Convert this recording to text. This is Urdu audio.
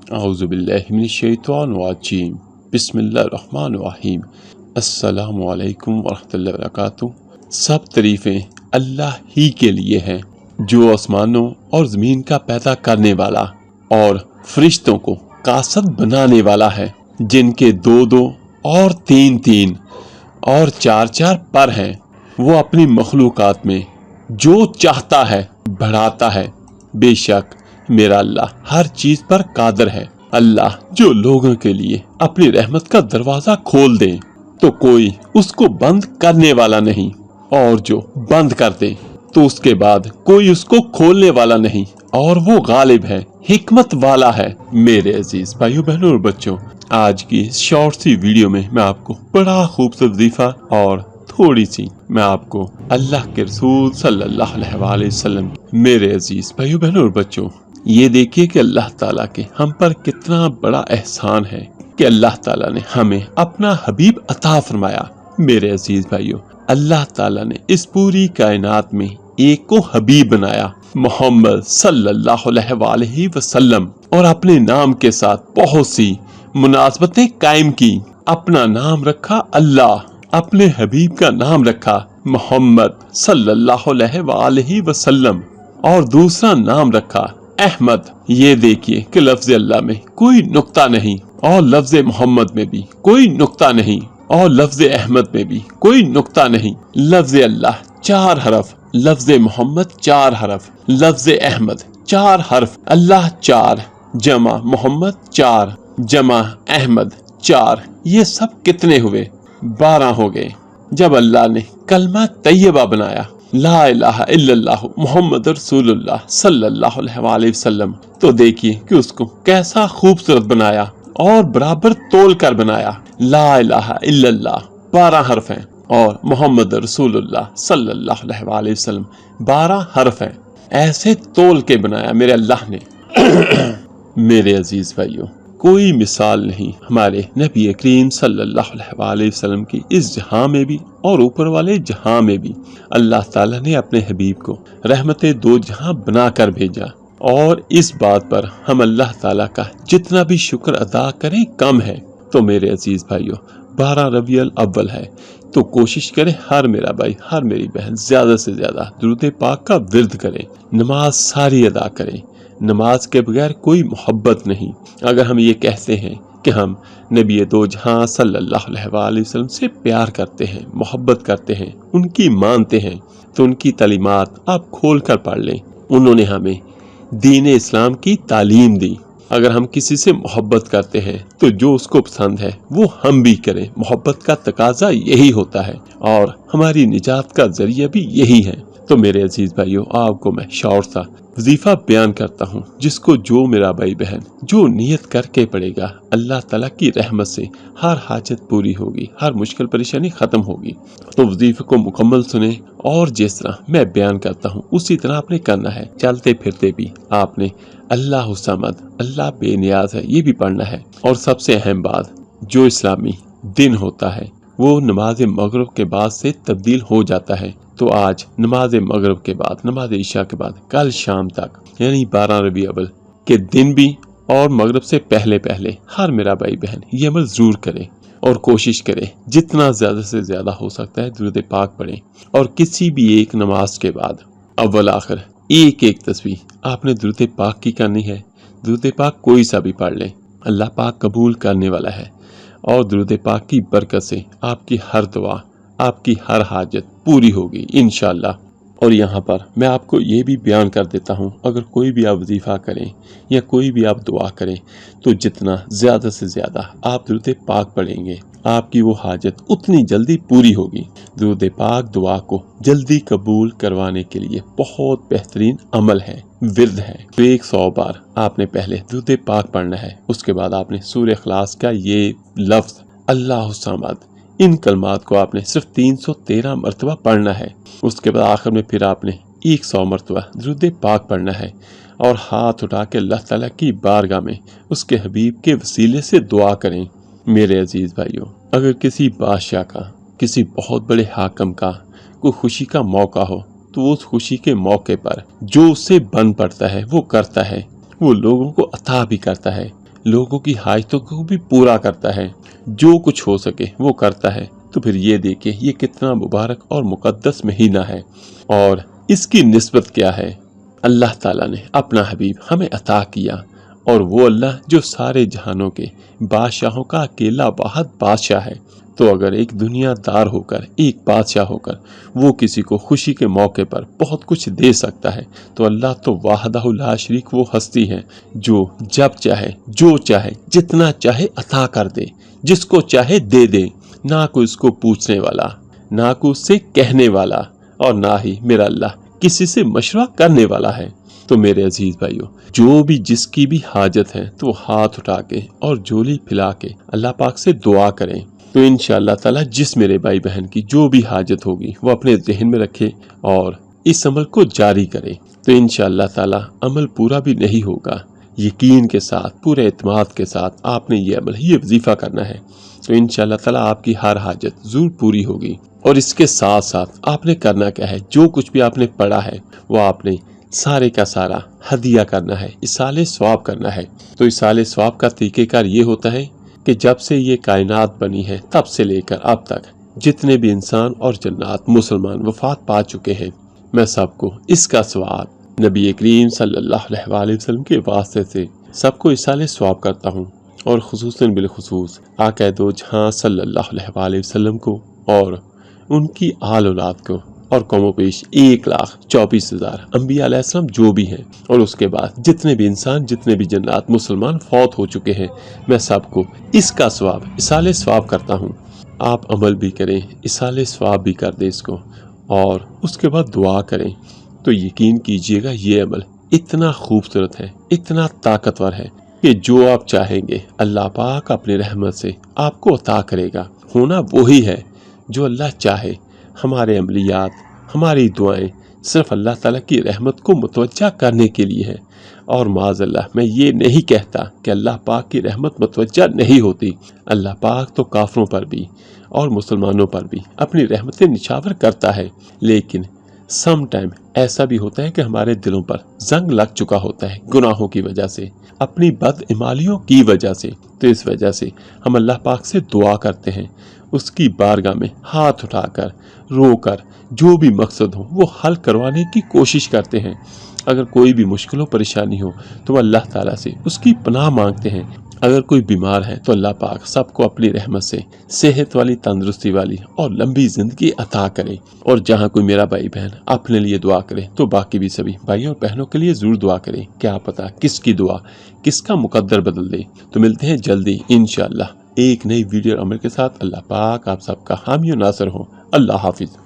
اعوذ باللہ من الشیطان الرجیم بسم اللہ الرحمن الرحیم السلام علیکم ورحمۃ اللہ وبرکاتہ۔ سب تعریفیں اللہ ہی کے لیے ہیں جو آسمانوں اور زمین کا پیدا کرنے والا اور فرشتوں کو قاصد بنانے والا ہے، جن کے 2 اور 3 اور 4 پر ہیں۔ وہ اپنی مخلوقات میں جو چاہتا ہے بڑھاتا ہے۔ بے شک میرا اللہ ہر چیز پر قادر ہے۔ اللہ جو لوگوں کے لیے اپنی رحمت کا دروازہ کھول دے تو کوئی اس کو بند کرنے والا نہیں، اور جو بند کر دے تو اس کے بعد کوئی اس کو کھولنے والا نہیں، اور وہ غالب ہے، حکمت والا ہے۔ میرے عزیز بھائیو بہنوں اور بچوں، آج کی اس شارٹ سی ویڈیو میں آپ کو بڑا خوبصورت وظیفہ اور تھوڑی سی میں آپ کو اللہ کے رسول صلی اللہ علیہ وسلم، میرے عزیز بھائیو بہنوں اور بچوں، یہ دیکھیے کہ اللہ تعالیٰ کے ہم پر کتنا بڑا احسان ہے کہ اللہ تعالیٰ نے ہمیں اپنا حبیب عطا فرمایا۔ میرے عزیز بھائیو، اللہ تعالیٰ نے اس پوری کائنات میں ایک کو حبیب بنایا، محمد صلی اللہ علیہ وسلم، اور اپنے نام کے ساتھ بہت سی مناسبتیں قائم کی۔ اپنا نام رکھا اللہ، اپنے حبیب کا نام رکھا محمد صلی اللہ علیہ وسلم، اور دوسرا نام رکھا احمد۔ یہ دیکھیے کہ لفظ اللہ میں کوئی نقطہ نہیں، اور لفظ محمد میں بھی کوئی نقطہ نہیں، اور لفظ احمد میں بھی کوئی نقطہ نہیں۔ لفظ اللہ 4 حرف، لفظ محمد 4 حرف، لفظ احمد 4 حرف، اللہ 4 جمع محمد 4 جمع احمد 4، یہ سب کتنے ہوئے؟ 12 ہو گئے۔ جب اللہ نے کلمہ طیبہ بنایا، لا الہ الا اللہ محمد رسول اللہ صلی اللہ علیہ وسلم، تو دیکھیے کہ اس کو کیسا خوبصورت بنایا اور برابر تول کر بنایا۔ لا الہ الا اللہ 12 حرف ہیں، اور محمد رسول اللہ صلی اللہ علیہ وسلم 12 حرف ہیں۔ ایسے تول کے بنایا میرے اللہ نے۔ میرے عزیز بھائیوں، کوئی مثال نہیں ہمارے نبی کریم صلی اللہ علیہ وسلم کی اس جہاں میں بھی اور اوپر والے جہاں میں بھی۔ اللہ تعالیٰ نے اپنے حبیب کو رحمت 2 جہاں بنا کر بھیجا، اور اس بات پر ہم اللہ تعالیٰ کا جتنا بھی شکر ادا کریں کم ہے۔ تو میرے عزیز بھائیوں، 12 ربیع الاول ہے، تو کوشش کریں ہر میرا بھائی ہر میری بہن زیادہ سے زیادہ درود پاک کا ورد کریں، نماز ساری ادا کریں۔ نماز کے بغیر کوئی محبت نہیں۔ اگر ہم یہ کہتے ہیں کہ ہم نبی 2 جہاں صلی اللہ علیہ وسلم سے پیار کرتے ہیں، محبت کرتے ہیں، ان کی مانتے ہیں، تو ان کی تعلیمات آپ کھول کر پڑھ لیں۔ انہوں نے ہمیں دین اسلام کی تعلیم دی۔ اگر ہم کسی سے محبت کرتے ہیں تو جو اس کو پسند ہے وہ ہم بھی کریں۔ محبت کا تقاضا یہی ہوتا ہے، اور ہماری نجات کا ذریعہ بھی یہی ہے۔ تو میرے عزیز بھائیوں، آپ کو میں شارٹ سا وظیفہ بیان کرتا ہوں، جس کو جو میرا بھائی بہن جو نیت کر کے پڑے گا، اللہ تعالیٰ کی رحمت سے ہر حاجت پوری ہوگی، ہر مشکل پریشانی ختم ہوگی۔ تو وظیفے کو مکمل سنیں، اور جس طرح میں بیان کرتا ہوں اسی طرح آپ نے کرنا ہے۔ چلتے پھرتے بھی آپ نے اللہ الصمد، اللہ بے نیاز ہے، یہ بھی پڑھنا ہے۔ اور سب سے اہم بات، جو اسلامی دن ہوتا ہے وہ نماز مغرب کے بعد سے تبدیل ہو جاتا ہے۔ تو آج نماز مغرب کے بعد، نماز عشاء کے بعد، کل شام تک، یعنی 12 ربیع الاول کے دن بھی اور مغرب سے پہلے ہر میرا بھائی بہن یہ عمل ضرور کرے، اور کوشش کرے جتنا زیادہ سے زیادہ ہو سکتا ہے درود پاک پڑھیں۔ اور کسی بھی ایک نماز کے بعد اول آخر ایک تسبیح آپ نے درود پاک کی کرنی ہے۔ درود پاک کوئی سا بھی پڑھ لیں، اللہ پاک قبول کرنے والا ہے، اور درود پاک کی برکت سے آپ کی ہر دعا، آپ کی ہر حاجت پوری ہوگی انشاءاللہ۔ اور یہاں پر میں آپ کو یہ بھی بیان کر دیتا ہوں، اگر کوئی بھی آپ وظیفہ کریں یا کوئی بھی آپ دعا کریں، تو جتنا زیادہ سے زیادہ آپ درود پاک پڑھیں گے، آپ کی وہ حاجت اتنی جلدی پوری ہوگی۔ درود پاک دعا کو جلدی قبول کروانے کے لیے بہت بہترین عمل ہے، ورد ہے۔ 100 بار آپ نے پہلے درود پاک پڑھنا ہے، اس کے بعد آپ نے سورہ اخلاص کا یہ لفظ اللہ الصمد، ان کلمات کو آپ نے صرف 313 مرتبہ پڑھنا ہے۔ اس کے بعد آخر میں پھر آپ نے 100 مرتبہ درود پاک پڑھنا ہے، اور ہاتھ اٹھا کے اللہ تعالیٰ کی بارگاہ میں اس کے حبیب کے وسیلے سے دعا کریں۔ میرے عزیز بھائیوں، اگر کسی بادشاہ کا، کسی بہت بڑے حاکم کا کوئی خوشی کا موقع ہو، تو وہ اس خوشی کے موقع پر جو اس سے بن پڑتا ہے وہ کرتا ہے، وہ لوگوں کو عطا بھی کرتا ہے۔ لوگوں کی حاجتوں کو بھی پورا کرتا ہے، جو کچھ ہو سکے وہ کرتا ہے، تو پھر یہ دیکھیں یہ کتنا مبارک اور مقدس مہینہ ہے، اور اس کی نسبت کیا ہے؟ اللہ تعالیٰ نے اپنا حبیب ہمیں عطا کیا، اور وہ اللہ جو سارے جہانوں کے بادشاہوں کا اکیلا واحد بادشاہ ہے۔ تو اگر ایک دنیا دار ہو کر، ایک بادشاہ ہو کر وہ کسی کو خوشی کے موقع پر بہت کچھ دے سکتا ہے، تو اللہ تو وحدہ لا شریک وہ ہستی ہے جو جب چاہے، جو چاہے، جتنا چاہے عطا کر دے، جس کو چاہے دے دے، نہ کوئی اس کو پوچھنے والا، نہ کوئی اس سے کہنے والا، اور نہ ہی میرا اللہ کسی سے مشورہ کرنے والا ہے۔ تو میرے عزیز بھائیو، جو بھی جس کی بھی حاجت ہے تو ہاتھ اٹھا کے اور جھولی پھیلا کے اللہ پاک سے دعا کریں، تو انشاءاللہ تعالی جس میرے بھائی بہن کی جو بھی حاجت ہوگی وہ اپنے ذہن میں رکھے اور اس عمل کو جاری کرے، تو انشاءاللہ تعالی عمل پورا بھی نہیں ہوگا۔ یقین کے ساتھ، پورے اعتماد کے ساتھ آپ نے یہ عمل، یہ وظیفہ کرنا ہے، تو انشاءاللہ تعالی آپ کی ہر حاجت ضرور پوری ہوگی۔ اور اس کے ساتھ ساتھ آپ نے کرنا کیا ہے؟ جو کچھ بھی آپ نے پڑھا ہے وہ آپ نے سارے کا سارا ہدیہ کرنا ہے، اِصالِ ثواب کرنا ہے۔ تو اِصالِ ثواب کا طریقہ کار یہ ہوتا ہے کہ جب سے یہ کائنات بنی ہے تب سے لے کر اب تک جتنے بھی انسان اور جنات مسلمان وفات پا چکے ہیں، میں سب کو اس کا ثواب نبی کریم صلی اللہ علیہ وآلہ وسلم کے واسطے سے سب کو اِصالِ ثواب کرتا ہوں، اور خصوصاً بالخصوص آقا دو جہاں صلی اللہ علیہ وآلہ وسلم کو اور ان کی آل اولاد کو، اور کم و بیش 1,24,000 انبیاء علیہ السلام جو بھی ہیں، اور اس کے بعد جتنے بھی انسان، جتنے بھی جنات مسلمان فوت ہو چکے ہیں، میں سب کو اس کا ثواب، اِصالِ ثواب کرتا ہوں۔ آپ عمل بھی کریں، اِصالِ ثواب بھی کر دیں اس کو، اور اس کے بعد دعا کریں، تو یقین کیجئے گا یہ عمل اتنا خوبصورت ہے، اتنا طاقتور ہے کہ جو آپ چاہیں گے اللہ پاک اپنی رحمت سے آپ کو عطا کرے گا۔ ہونا وہی ہے جو اللہ چاہے۔ ہمارے عملیات، ہماری دعائیں صرف اللہ تعالیٰ کی رحمت کو متوجہ کرنے کے لیے ہے، اور معاذ اللہ میں یہ نہیں کہتا کہ اللہ پاک کی رحمت متوجہ نہیں ہوتی۔ اللہ پاک تو کافروں پر بھی اور مسلمانوں پر بھی اپنی رحمتیں نچھاور کرتا ہے، لیکن سم ٹائم ایسا بھی ہوتا ہے کہ ہمارے دلوں پر زنگ لگ چکا ہوتا ہے گناہوں کی وجہ سے، اپنی بدعمالیوں کی وجہ سے، تو اس وجہ سے ہم اللہ پاک سے دعا کرتے ہیں، اس کی بارگاہ میں ہاتھ اٹھا کر، رو کر، جو بھی مقصد ہو وہ حل کروانے کی کوشش کرتے ہیں۔ اگر کوئی بھی مشکل و پریشانی ہو تو وہ اللہ تعالیٰ سے اس کی پناہ مانگتے ہیں۔ اگر کوئی بیمار ہے تو اللہ پاک سب کو اپنی رحمت سے صحت والی، تندرستی والی اور لمبی زندگی عطا کرے۔ اور جہاں کوئی میرا بھائی بہن اپنے لیے دعا کرے تو باقی بھی سبھی بھائیوں اور بہنوں کے لیے ضرور دعا کریں، کیا پتہ کس کی دعا کس کا مقدر بدل دے۔ تو ملتے ہیں جلدی انشاءاللہ ایک نئی ویڈیو اور عمل کے ساتھ۔ اللہ پاک آپ سب کا حامی و ناصر ہو۔ اللہ حافظ۔